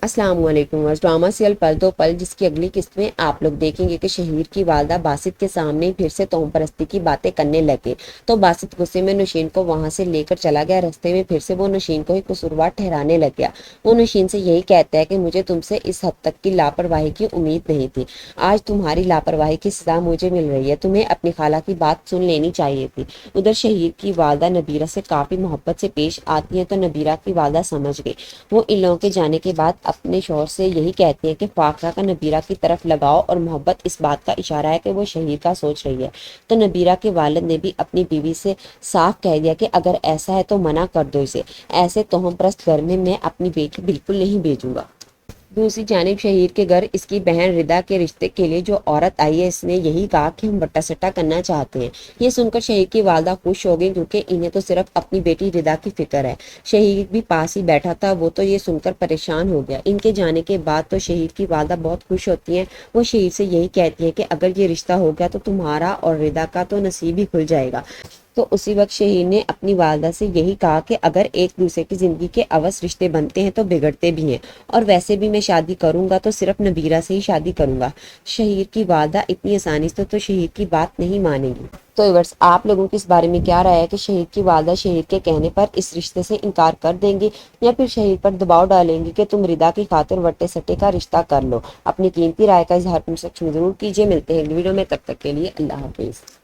السلام علیکم۔ Drama serial پل دو پل جس کی اگلی قسط میں آپ لوگ دیکھیں گے کہ شہیر کی والدہ باسط کے سامنے پھر سے توہم پرستی کی باتیں کرنے لگے تو باسط غصے میں نوشین کو وہاں سے لے کر چلا گیا۔ رستے میں پھر سے وہ نوشین کو ہی قصوروار ٹھہرانے لگ گیا۔ وہ نوشین سے یہی کہتا ہے کہ مجھے تم سے اس حد تک کی لاپرواہی کی امید نہیں تھی، آج تمہاری لاپرواہی کی سزا مجھے مل رہی ہے، تمہیں اپنی خالہ کی بات سن لینی چاہیے تھی۔ ادھر شہیر کی والدہ نبیرہ سے کافی محبت سے پیش آتی ہیں تو نبیرہ کی والدہ سمجھ گئی۔ وہ ان لوگوں کے جانے کے بعد اپنے شوہر سے یہی کہتی ہیں کہ فاقہ کا نبیرہ کی طرف لگاؤ اور محبت اس بات کا اشارہ ہے کہ وہ شہیر کا سوچ رہی ہے۔ تو نبیرہ کے والد نے بھی اپنی بیوی سے صاف کہہ دیا کہ اگر ایسا ہے تو منع کر دو اسے، ایسے توہم پرست گھر میں میں اپنی بیٹی بالکل نہیں بھیجوں گا۔ دوسری جانب شہیر کے گھر اس کی بہن ردا کے رشتے کے لیے جو عورت آئی ہے اس نے یہی کہا کہ ہم بٹا سٹا کرنا چاہتے ہیں۔ یہ سن کر شہیر کی والدہ خوش ہو گئی کیونکہ انہیں تو صرف اپنی بیٹی ردا کی فکر ہے۔ شہیر بھی پاس ہی بیٹھا تھا، وہ تو یہ سن کر پریشان ہو گیا۔ ان کے جانے کے بعد تو شہیر کی والدہ بہت خوش ہوتی ہیں۔ وہ شہیر سے یہی کہتی ہے کہ اگر یہ رشتہ ہو گیا تو تمہارا اور ردا کا تو نصیب ہی کھل جائے گا۔ تو اسی وقت شہیر نے اپنی والدہ سے یہی کہا کہ اگر ایک دوسرے کی زندگی کے عوض رشتے بنتے ہیں تو بگڑتے بھی ہیں، اور ویسے بھی میں شادی کروں گا تو صرف نبیرہ سے ہی شادی کروں گا۔ شہیر کی والدہ اتنی آسانی سے تو شہیر کی بات نہیں مانے گی۔ تو ایورس آپ لوگوں کی اس بارے میں کیا رائے ہے کہ شہیر کی والدہ شہیر کے کہنے پر اس رشتے سے انکار کر دیں گی یا پھر شہیر پر دباؤ ڈالیں گی کہ تم ردا کی خاطر وٹے سٹے کا رشتہ کر لو؟ اپنی قیمتی رائے کا اظہار کمنٹ سیکشن میں ضرور کیجیے۔ ملتے ہیں اگلی ویڈیو میں، تب تک کے لیے اللہ حافظ۔